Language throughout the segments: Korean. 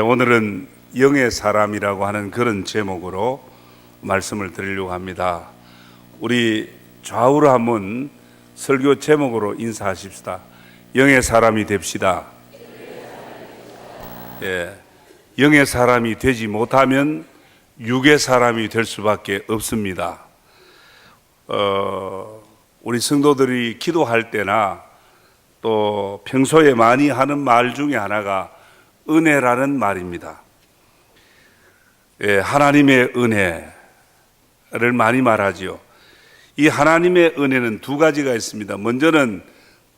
오늘은 영의 사람이라고 하는 그런 제목으로 말씀을 드리려고 합니다. 우리 좌우로 한번 설교 제목으로 인사하십시다. 영의 사람이 됩시다. 영의 사람이 되지 못하면 육의 사람이 될 수밖에 없습니다. 우리 성도들이 기도할 때나 또 평소에 많이 하는 말 중에 하나가 은혜라는 말입니다. 하나님의 은혜를 많이 말하지요. 이 하나님의 은혜는 두 가지가 있습니다. 먼저는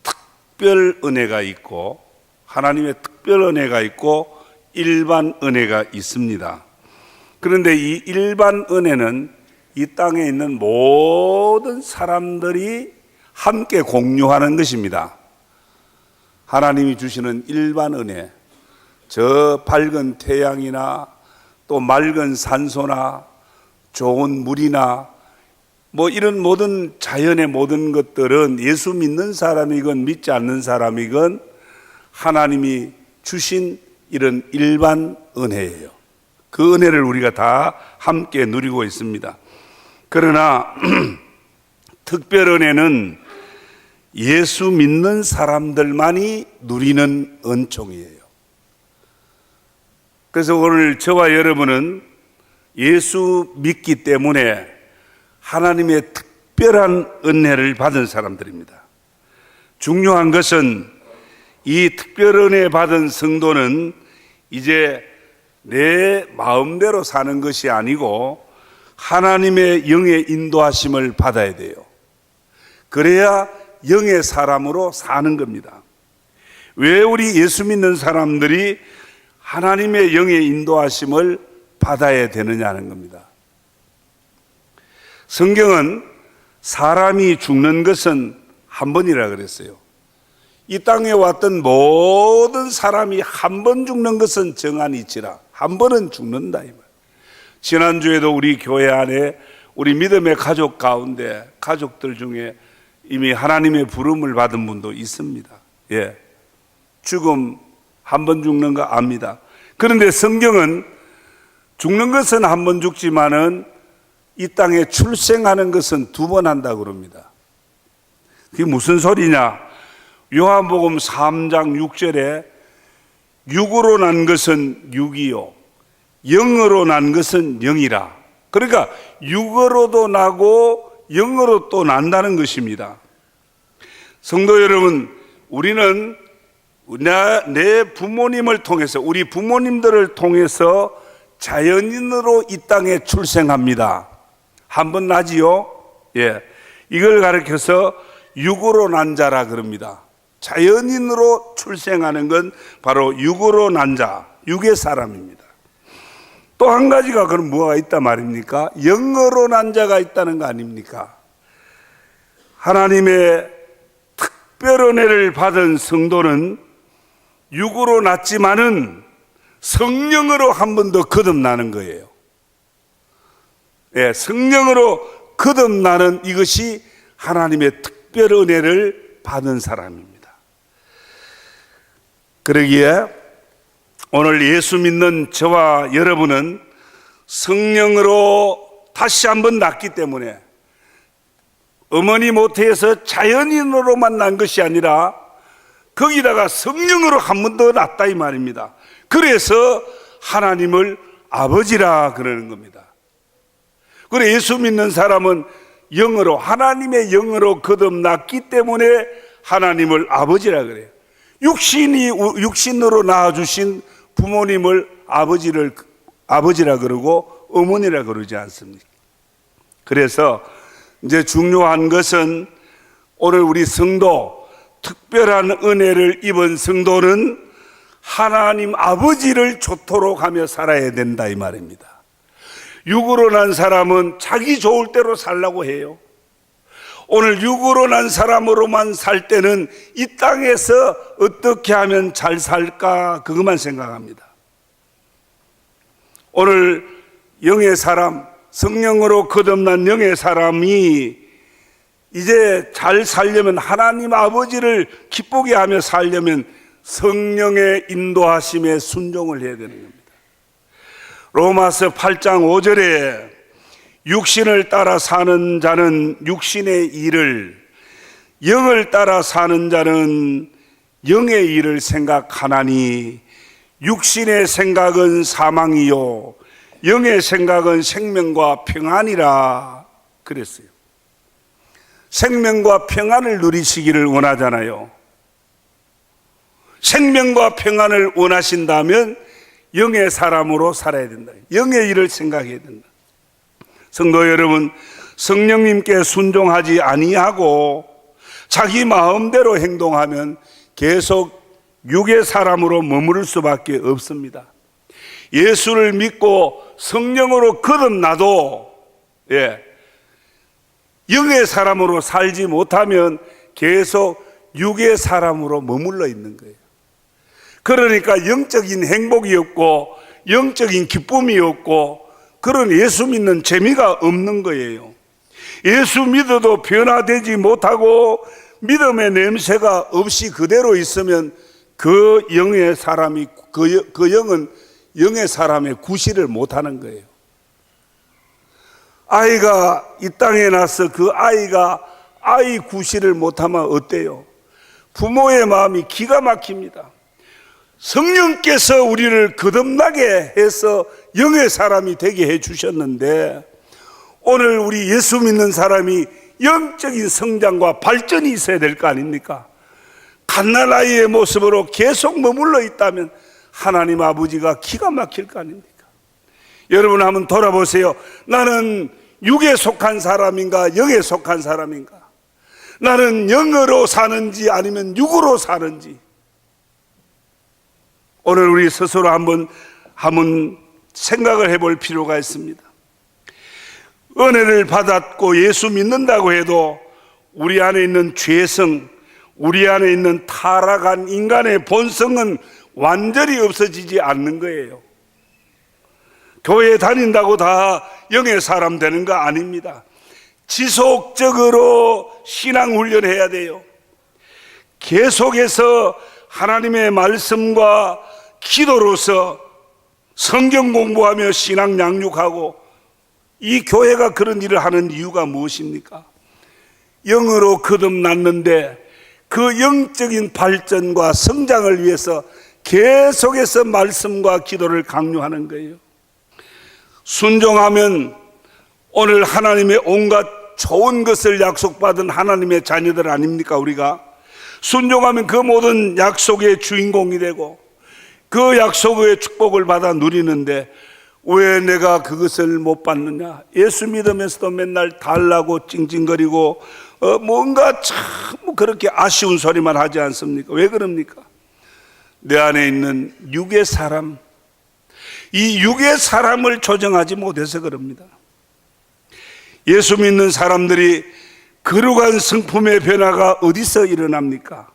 특별 은혜가 있고, 하나님의 특별 은혜가 있고 일반 은혜가 있습니다. 그런데 이 일반 은혜는 이 땅에 있는 모든 사람들이 함께 공유하는 것입니다. 하나님이 주시는 일반 은혜, 저 밝은 태양이나 또 맑은 산소나 좋은 물이나 이런 모든 자연의 모든 것들은 예수 믿는 사람이건 믿지 않는 사람이건 하나님이 주신 이런 일반 은혜예요. 그 은혜를 우리가 다 함께 누리고 있습니다. 그러나 특별 은혜는 예수 믿는 사람들만이 누리는 은총이에요. 그래서 오늘 저와 여러분은 예수 믿기 때문에 하나님의 특별한 은혜를 받은 사람들입니다. 중요한 것은 이 특별 은혜 받은 성도는 이제 내 마음대로 사는 것이 아니고 하나님의 영의 인도하심을 받아야 돼요. 그래야 영의 사람으로 사는 겁니다. 왜 우리 예수 믿는 사람들이 하나님의 영의 인도하심을 받아야 되느냐는 겁니다. 성경은 사람이 죽는 것은 한 번이라 그랬어요. 이 땅에 왔던 모든 사람이 한 번 죽는 것은 정한 이치라. 한 번은 죽는다 이 말. 지난주에도 우리 교회 안에 우리 믿음의 가족 가운데 가족들 중에 이미 하나님의 부름을 받은 분도 있습니다. 죽음 한 번 죽는 거 압니다. 그런데 성경은 죽는 것은 한 번 죽지만은 이 땅에 출생하는 것은 두 번 한다고 그럽니다. 그게 무슨 소리냐? 요한복음 3장 6절에 육으로 난 것은 육이요 영으로 난 것은 영이라. 그러니까 육으로도 나고 영으로 또 난다는 것입니다. 성도 여러분, 우리는 내 부모님을 통해서, 우리 부모님들을 통해서 자연인으로 이 땅에 출생합니다. 한 번 나지요? 이걸 가르쳐서 육으로 난 자라 그럽니다. 자연인으로 출생하는 건 바로 육으로 난 자, 육의 사람입니다. 또 한 가지가 그럼 뭐가 있단 말입니까? 영으로 난 자가 있다는 거 아닙니까? 하나님의 특별 은혜를 받은 성도는 육으로 났지만은 성령으로 한 번 더 거듭나는 거예요. 성령으로 거듭나는 이것이 하나님의 특별 은혜를 받은 사람입니다. 그러기에 오늘 예수 믿는 저와 여러분은 성령으로 다시 한번 났기 때문에 어머니 모태에서 자연인으로만 난 것이 아니라 거기다가 성령으로 한 번 더 났다 이 말입니다. 그래서 하나님을 아버지라 그러는 겁니다. 그래 예수 믿는 사람은 영으로, 하나님의 영으로 거듭났기 때문에 하나님을 아버지라 그래요. 육신으로 낳아주신 부모님을 아버지라 그러고 어머니라 그러지 않습니까? 그래서 이제 중요한 것은 오늘 우리 성도, 특별한 은혜를 입은 성도는 하나님 아버지를 좋도록 하며 살아야 된다 이 말입니다. 육으로 난 사람은 자기 좋을 대로 살라고 해요. 오늘 육으로 난 사람으로만 살 때는 이 땅에서 어떻게 하면 잘 살까 그것만 생각합니다. 오늘 영의 사람, 성령으로 거듭난 영의 사람이 이제 잘 살려면, 하나님 아버지를 기쁘게 하며 살려면 성령의 인도하심에 순종을 해야 되는 겁니다. 로마서 8장 5절에 육신을 따라 사는 자는 육신의 일을, 영을 따라 사는 자는 영의 일을 생각하나니 육신의 생각은 사망이요 영의 생각은 생명과 평안이라 그랬어요. 생명과 평안을 누리시기를 원하잖아요. 생명과 평안을 원하신다면 영의 사람으로 살아야 된다. 영의 일을 생각해야 된다. 성도 여러분, 성령님께 순종하지 아니하고 자기 마음대로 행동하면 계속 육의 사람으로 머무를 수밖에 없습니다. 예수를 믿고 성령으로 거듭나도 영의 사람으로 살지 못하면 계속 육의 사람으로 머물러 있는 거예요. 그러니까 영적인 행복이 없고 영적인 기쁨이 없고 그런 예수 믿는 재미가 없는 거예요. 예수 믿어도 변화되지 못하고 믿음의 냄새가 없이 그대로 있으면 그 영의 사람이 그 영은 영의 사람의 구실을 못하는 거예요. 아이가 이 땅에 나서 그 아이가 아이 구실을 못하면 어때요? 부모의 마음이 기가 막힙니다. 성령께서 우리를 거듭나게 해서 영의 사람이 되게 해주셨는데 오늘 우리 예수 믿는 사람이 영적인 성장과 발전이 있어야 될 거 아닙니까? 갓난아이의 모습으로 계속 머물러 있다면 하나님 아버지가 기가 막힐 거 아닙니까? 여러분 한번 돌아보세요. 나는 육에 속한 사람인가 영에 속한 사람인가? 나는 영으로 사는지 아니면 육으로 사는지 오늘 우리 스스로 한번 생각을 해볼 필요가 있습니다. 은혜를 받았고 예수 믿는다고 해도 우리 안에 있는 죄성, 우리 안에 있는 타락한 인간의 본성은 완전히 없어지지 않는 거예요. 교회 다닌다고 다 영의 사람 되는 거 아닙니다. 지속적으로 신앙 훈련해야 돼요. 계속해서 하나님의 말씀과 기도로서 성경 공부하며 신앙 양육하고 이 교회가 그런 일을 하는 이유가 무엇입니까? 영으로 거듭났는데 그 영적인 발전과 성장을 위해서 계속해서 말씀과 기도를 강요하는 거예요. 순종하면 오늘 하나님의 온갖 좋은 것을 약속받은 하나님의 자녀들 아닙니까 우리가? 순종하면 그 모든 약속의 주인공이 되고 그 약속의 축복을 받아 누리는데 왜 내가 그것을 못 받느냐? 예수 믿으면서도 맨날 달라고 찡찡거리고 뭔가 참 그렇게 아쉬운 소리만 하지 않습니까? 왜 그럽니까? 내 안에 있는 육의 사람, 이 육의 사람을 조정하지 못해서 그럽니다. 예수 믿는 사람들이 거룩한 성품의 변화가 어디서 일어납니까?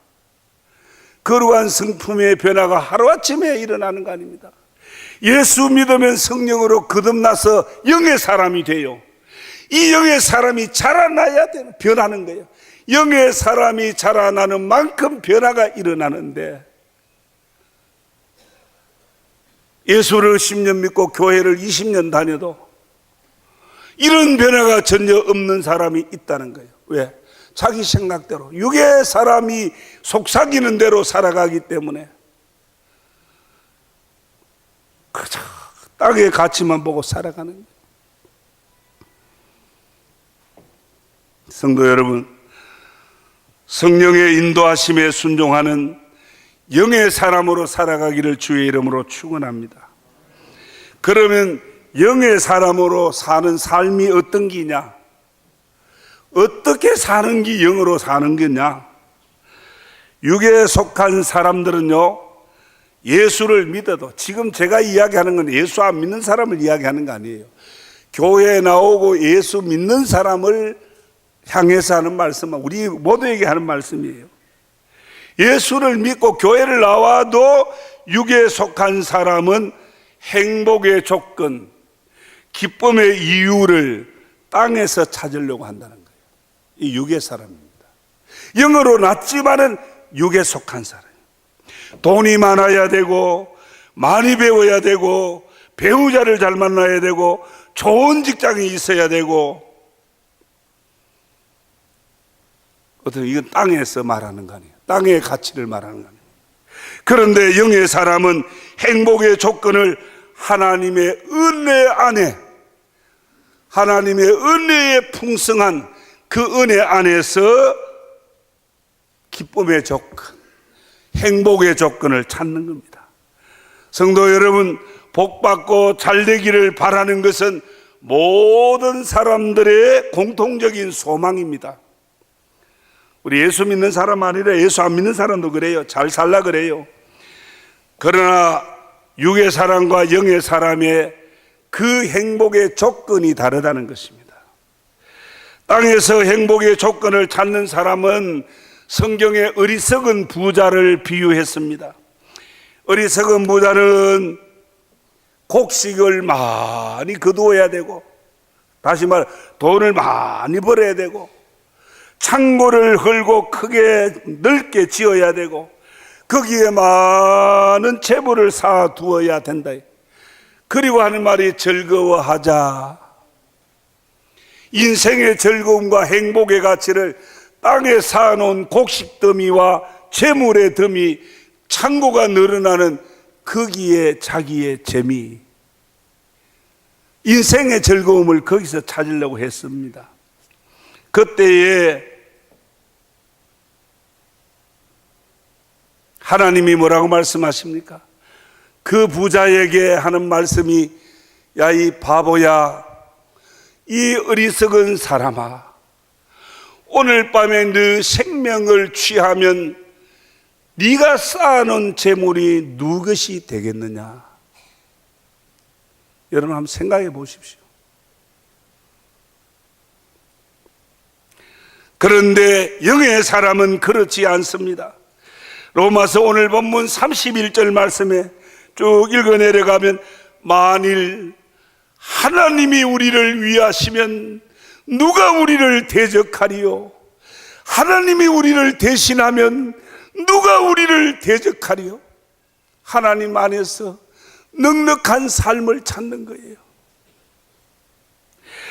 거룩한 성품의 변화가 하루아침에 일어나는 거 아닙니다. 예수 믿으면 성령으로 거듭나서 영의 사람이 돼요. 이 영의 사람이 자라나야 되는, 변하는 거예요. 영의 사람이 자라나는 만큼 변화가 일어나는데 예수를 10년 믿고 교회를 20년 다녀도 이런 변화가 전혀 없는 사람이 있다는 거예요. 왜? 자기 생각대로 육의 사람이 속삭이는 대로 살아가기 때문에 그저 땅의 가치만 보고 살아가는 거예요. 성도 여러분, 성령의 인도하심에 순종하는 영의 사람으로 살아가기를 주의 이름으로 축원합니다. 그러면 영의 사람으로 사는 삶이 어떤 기냐? 어떻게 사는 게 영으로 사는 거냐? 육에 속한 사람들은요, 예수를 믿어도, 지금 제가 이야기하는 건 예수 안 믿는 사람을 이야기하는 거 아니에요. 교회에 나오고 예수 믿는 사람을 향해서 하는 말씀은 우리 모두에게 하는 말씀이에요. 예수를 믿고 교회를 나와도 육에 속한 사람은 행복의 조건, 기쁨의 이유를 땅에서 찾으려고 한다는 거예요. 이 육의 사람입니다. 영으로 났지만은 육에 속한 사람. 돈이 많아야 되고, 많이 배워야 되고, 배우자를 잘 만나야 되고, 좋은 직장이 있어야 되고, 어떻게 이건 땅에서 말하는 거 아니에요. 땅의 가치를 말하는 거 아니에요. 그런데 영의 사람은 행복의 조건을 하나님의 은혜 안에, 하나님의 은혜에 풍성한 그 은혜 안에서 기쁨의 조건, 행복의 조건을 찾는 겁니다. 성도 여러분, 복받고 잘되기를 바라는 것은 모든 사람들의 공통적인 소망입니다. 우리 예수 믿는 사람 아니라 예수 안 믿는 사람도 그래요. 잘 살라 그래요. 그러나 육의 사람과 영의 사람의 그 행복의 조건이 다르다는 것입니다. 땅에서 행복의 조건을 찾는 사람은 성경의 어리석은 부자를 비유했습니다. 어리석은 부자는 곡식을 많이 거두어야 되고, 다시 말해 돈을 많이 벌어야 되고, 창고를 헐고 크게 넓게 지어야 되고, 거기에 많은 재물을 쌓아두어야 된다. 그리고 하는 말이 즐거워하자. 인생의 즐거움과 행복의 가치를 땅에 쌓아놓은 곡식 더미와 재물의 더미, 창고가 늘어나는 거기에 자기의 재미, 인생의 즐거움을 거기서 찾으려고 했습니다. 그때에 하나님이 뭐라고 말씀하십니까? 그 부자에게 하는 말씀이, 야, 이 바보야, 이 어리석은 사람아, 오늘 밤에 네 생명을 취하면 네가 쌓아놓은 재물이 누구 것이 되겠느냐? 여러분 한번 생각해 보십시오. 그런데 영의 사람은 그렇지 않습니다. 로마서 오늘 본문 31절 말씀에 쭉 읽어 내려가면, 만일 하나님이 우리를 위하시면 누가 우리를 대적하리요? 하나님이 우리를 대신하면 누가 우리를 대적하리요? 하나님 안에서 넉넉한 삶을 찾는 거예요.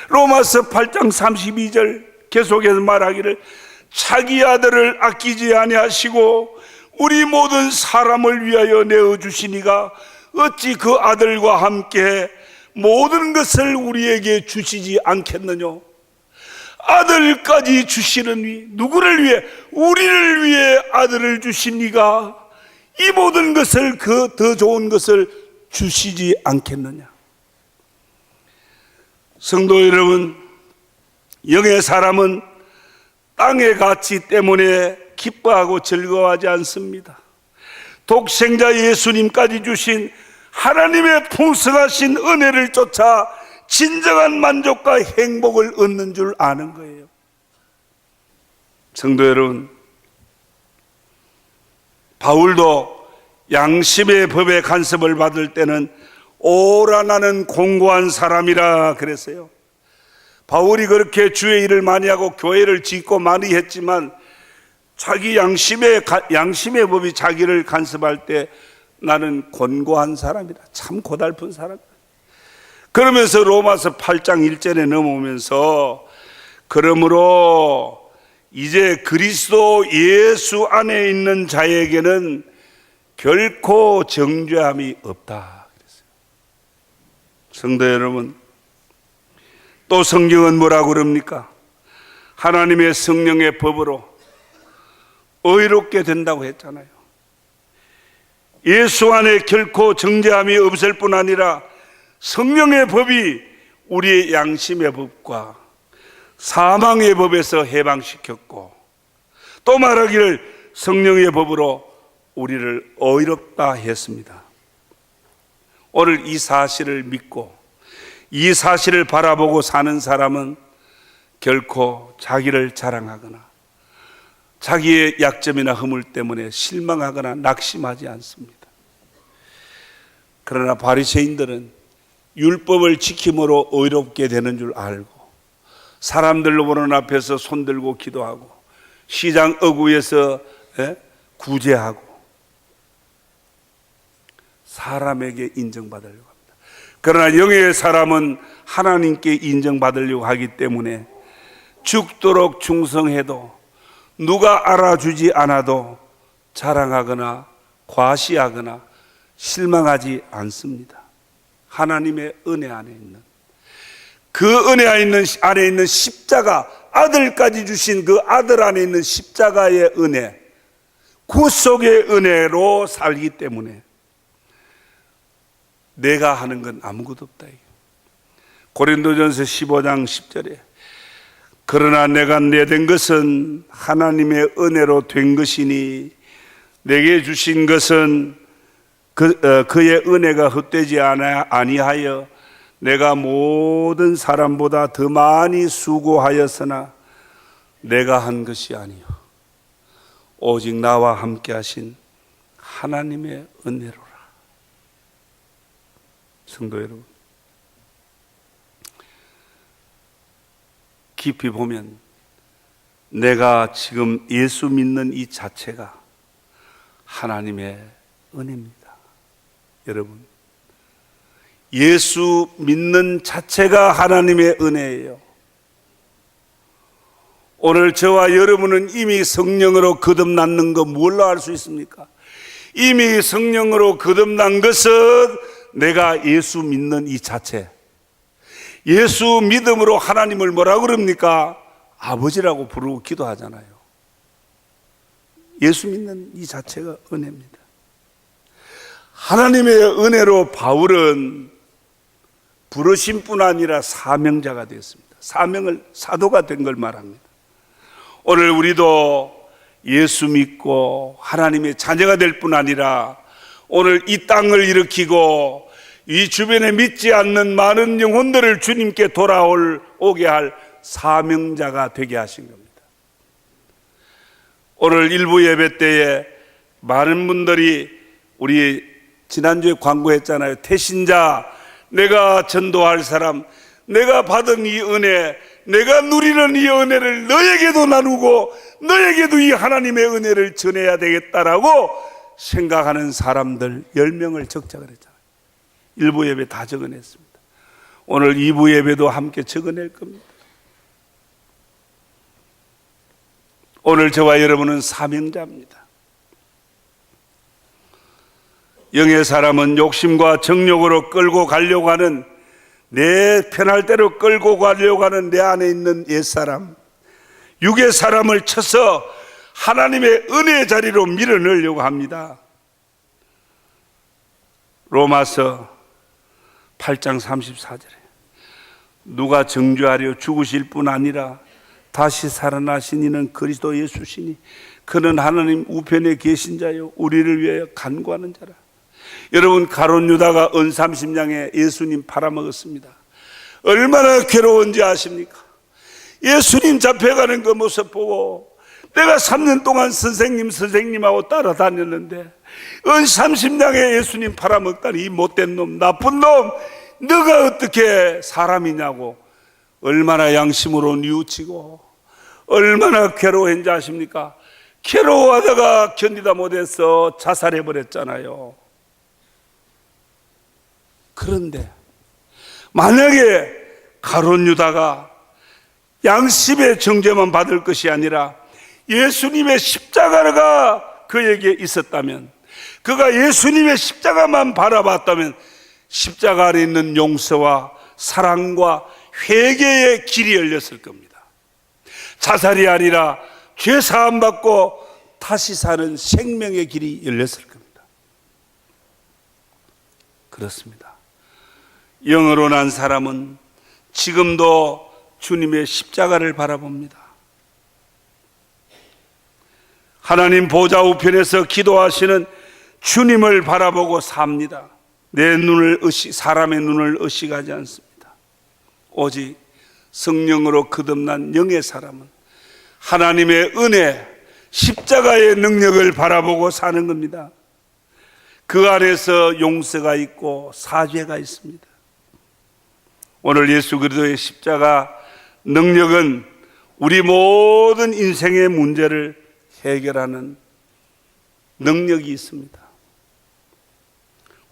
로마서 8장 32절 계속해서 말하기를, 자기 아들을 아끼지 아니하시고 우리 모든 사람을 위하여 내어주시니가 어찌 그 아들과 함께 모든 것을 우리에게 주시지 않겠느냐? 아들까지 주시느니, 누구를 위해? 우리를 위해 아들을 주시니가 이 모든 것을, 그 더 좋은 것을 주시지 않겠느냐? 성도 여러분, 영의 사람은 땅의 가치 때문에 기뻐하고 즐거워하지 않습니다. 독생자 예수님까지 주신 하나님의 풍성하신 은혜를 쫓아 진정한 만족과 행복을 얻는 줄 아는 거예요. 성도 여러분, 바울도 양심의 법의 간섭을 받을 때는 오라 나는 공고한 사람이라 그랬어요. 바울이 그렇게 주의 일을 많이 하고 교회를 짓고 많이 했지만 자기 양심의 법이 자기를 간섭할 때 나는 곤고한 사람이다, 참 고달픈 사람이다. 그러면서 로마서 8장 1절에 넘어오면서, 그러므로 이제 그리스도 예수 안에 있는 자에게는 결코 정죄함이 없다 그랬어요. 성도 여러분, 또 성경은 뭐라고 그럽니까? 하나님의 성령의 법으로 의롭게 된다고 했잖아요. 예수 안에 결코 정죄함이 없을 뿐 아니라 성령의 법이 우리의 양심의 법과 사망의 법에서 해방시켰고, 또 말하기를 성령의 법으로 우리를 의롭다 했습니다. 오늘 이 사실을 믿고 이 사실을 바라보고 사는 사람은 결코 자기를 자랑하거나 자기의 약점이나 허물 때문에 실망하거나 낙심하지 않습니다. 그러나 바리새인들은 율법을 지킴으로 의롭게 되는 줄 알고 사람들 보는 앞에서 손들고 기도하고 시장 어구에서 구제하고 사람에게 인정받으려고 합니다. 그러나 영의 사람은 하나님께 인정받으려고 하기 때문에 죽도록 충성해도 누가 알아주지 않아도 자랑하거나 과시하거나 실망하지 않습니다. 하나님의 은혜 안에 있는, 그 은혜 안에 있는 십자가, 아들까지 주신 그 아들 안에 있는 십자가의 은혜, 구속의 은혜로 살기 때문에 내가 하는 건 아무것도 없다. 고린도전서 15장 10절에 그러나 내가 내된 것은 하나님의 은혜로 된 것이니 내게 주신 것은 그의 은혜가 헛되지 아니하여 내가 모든 사람보다 더 많이 수고하였으나 내가 한 것이 아니요 오직 나와 함께 하신 하나님의 은혜로라. 성도 여러분, 깊이 보면 내가 지금 예수 믿는 이 자체가 하나님의 은혜입니다. 여러분, 예수 믿는 자체가 하나님의 은혜예요. 오늘 저와 여러분은 이미 성령으로 거듭났는 거 뭘로 알 수 있습니까? 이미 성령으로 거듭난 것은 내가 예수 믿는 이 자체, 예수 믿음으로 하나님을 뭐라고 그럽니까? 아버지라고 부르고 기도하잖아요. 예수 믿는 이 자체가 은혜입니다. 하나님의 은혜로 바울은 부르심뿐 아니라 사명자가 되었습니다. 사명을 사도가 된 걸 말합니다. 오늘 우리도 예수 믿고 하나님의 자녀가 될 뿐 아니라 오늘 이 땅을 일으키고 이 주변에 믿지 않는 많은 영혼들을 주님께 오게 할 사명자가 되게 하신 겁니다. 오늘 일부 예배 때에 많은 분들이 우리 지난주에 광고했잖아요. 태신자, 내가 전도할 사람, 내가 받은 이 은혜, 내가 누리는 이 은혜를 너에게도 나누고 너에게도 이 하나님의 은혜를 전해야 되겠다라고 생각하는 사람들 10명을 적자를 했잖아요. 1부 예배 다 적어냈습니다. 오늘 2부 예배도 함께 적어낼 겁니다. 오늘 저와 여러분은 사명자입니다. 영의 사람은 욕심과 정욕으로 끌고 가려고 하는, 내 편할 대로 끌고 가려고 하는 내 안에 있는 옛사람, 육의 사람을 쳐서 하나님의 은혜의 자리로 밀어넣으려고 합니다. 로마서 8장 34절에 누가 정죄하려 죽으실 뿐 아니라 다시 살아나신 이는 그리스도 예수시니 그는 하나님 우편에 계신 자요 우리를 위하여 간구하는 자라. 여러분, 가룟 유다가 은 30냥에 예수님 팔아먹었습니다. 얼마나 괴로운지 아십니까? 예수님 잡혀가는 그 모습 보고 내가 3년 동안 선생님하고 따라다녔는데 은 30냥에 예수님 팔아먹다니, 이 못된 놈, 나쁜 놈, 너가 어떻게 사람이냐고 얼마나 양심으로 뉘우치고 얼마나 괴로워했는지 아십니까? 괴로워하다가 견디다 못해서 자살해버렸잖아요. 그런데 만약에 가룟 유다가 양심의 정죄만 받을 것이 아니라 예수님의 십자가가 그에게 있었다면, 그가 예수님의 십자가만 바라봤다면 십자가 안에 있는 용서와 사랑과 회개의 길이 열렸을 겁니다. 자살이 아니라 죄 사함 받고 다시 사는 생명의 길이 열렸을 겁니다. 그렇습니다. 영으로 난 사람은 지금도 주님의 십자가를 바라봅니다. 하나님 보좌 우편에서 기도하시는 주님을 바라보고 삽니다. 사람의 눈을 의식하지 않습니다. 오직 성령으로 거듭난 영의 사람은 하나님의 은혜, 십자가의 능력을 바라보고 사는 겁니다. 그 안에서 용서가 있고 사죄가 있습니다. 오늘 예수 그리스도의 십자가 능력은 우리 모든 인생의 문제를 해결하는 능력이 있습니다.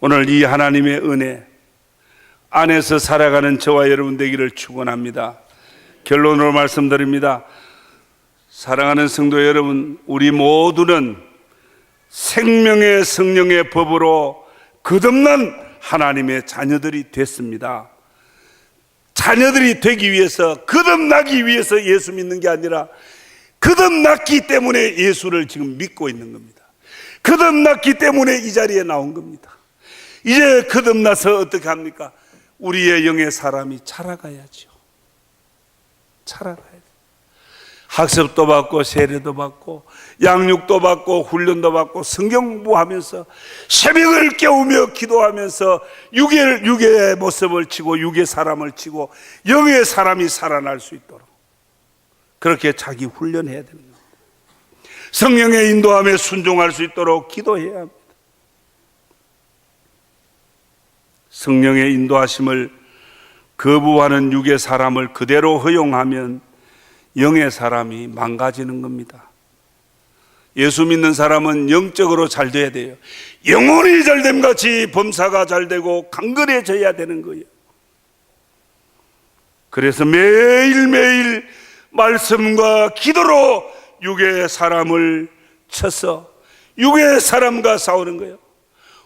오늘 이 하나님의 은혜 안에서 살아가는 저와 여러분 되기를 축원합니다. 결론으로 말씀드립니다. 사랑하는 성도 여러분, 우리 모두는 생명의 성령의 법으로 거듭난 하나님의 자녀들이 됐습니다. 자녀들이 되기 위해서, 거듭나기 위해서 예수 믿는 게 아니라 거듭났기 때문에 예수를 지금 믿고 있는 겁니다. 거듭났기 때문에 이 자리에 나온 겁니다. 이제 거듭나서 어떻게 합니까? 우리의 영의 사람이 자라가야죠. 자라가야 돼요. 학습도 받고 세례도 받고 양육도 받고 훈련도 받고 성경 공부하면서 새벽을 깨우며 기도하면서 육의 모습을 치고 육의 사람을 치고 영의 사람이 살아날 수 있도록 그렇게 자기 훈련해야 되는 겁니다. 성령의 인도함에 순종할 수 있도록 기도해야 합니다. 성령의 인도하심을 거부하는 육의 사람을 그대로 허용하면 영의 사람이 망가지는 겁니다. 예수 믿는 사람은 영적으로 잘 돼야 돼요. 영혼이 잘됨 같이 범사가 잘 되고 강건해져야 되는 거예요. 그래서 매일매일 말씀과 기도로 육의 사람을 쳐서 육의 사람과 싸우는 거예요.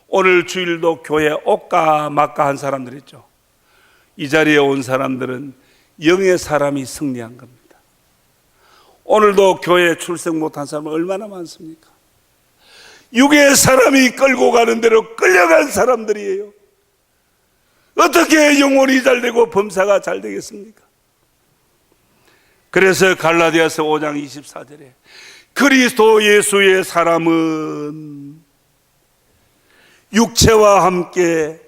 오늘 주일도 교회 옥가 막가 한 사람들 있죠. 이 자리에 온 사람들은 영의 사람이 승리한 겁니다. 오늘도 교회에 출석 못한 사람은 얼마나 많습니까? 육의 사람이 끌고 가는 대로 끌려간 사람들이에요. 어떻게 영혼이 잘 되고 범사가 잘 되겠습니까? 그래서 갈라디아서 5장 24절에 그리스도 예수의 사람은 육체와 함께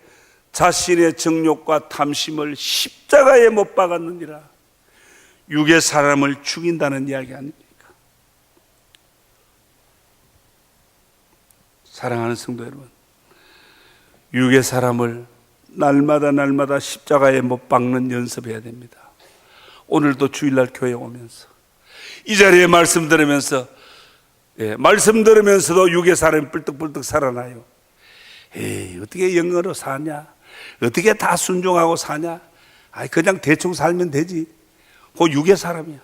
자신의 정욕과 탐심을 십자가에 못 박았느니라. 육의 사람을 죽인다는 이야기 아닙니까? 사랑하는 성도 여러분, 육의 사람을 날마다 십자가에 못 박는 연습해야 됩니다. 오늘도 주일날 교회 오면서 이 자리에 말씀 들으면서 말씀 들으면서도 육의 사람이 뿔떡뿔떡 살아나요. 에이, 어떻게 영어로 사냐? 어떻게 다 순종하고 사냐? 아이, 그냥 대충 살면 되지. 그 육의 사람이야.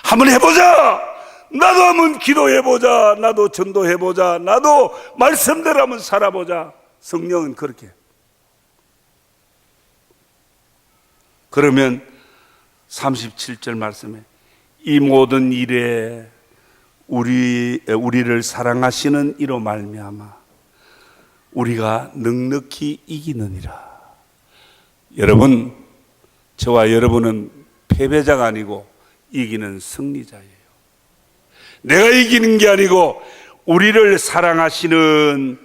한번 해보자. 나도 한번 기도해보자. 나도 전도해보자. 나도 말씀대로 한번 살아보자. 성령은 그렇게. 그러면 37절 말씀에 이 모든 일에 우리를 사랑하시는 이로 말미암아 우리가 넉넉히 이기느니라. 여러분, 저와 여러분은 패배자가 아니고 이기는 승리자예요. 내가 이기는 게 아니고 우리를 사랑하시는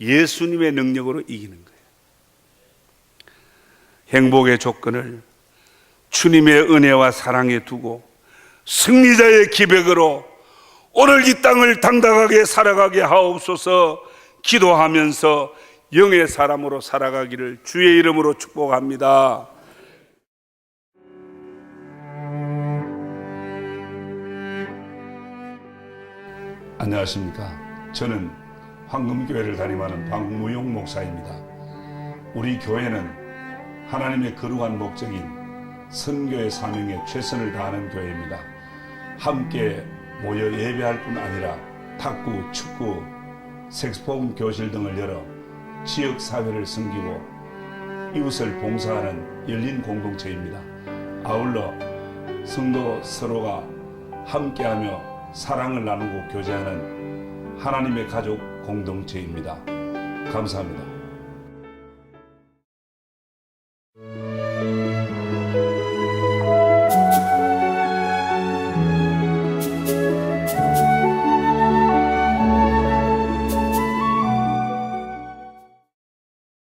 예수님의 능력으로 이기는 거예요. 행복의 조건을 주님의 은혜와 사랑에 두고 승리자의 기백으로 오늘 이 땅을 당당하게 살아가게 하옵소서. 기도하면서 영의 사람으로 살아가기를 주의 이름으로 축복합니다. 안녕하십니까. 저는 황금교회를 담임하는 박무용 목사입니다. 우리 교회는 하나님의 거룩한 목적인 선교의 사명에 최선을 다하는 교회입니다. 함께 모여 예배할 뿐 아니라 탁구, 축구, 색소폰 교실 등을 열어 지역 사회를 섬기고 이웃을 봉사하는 열린 공동체입니다. 아울러 성도 서로가 함께하며 사랑을 나누고 교제하는 하나님의 가족 공동체입니다. 감사합니다.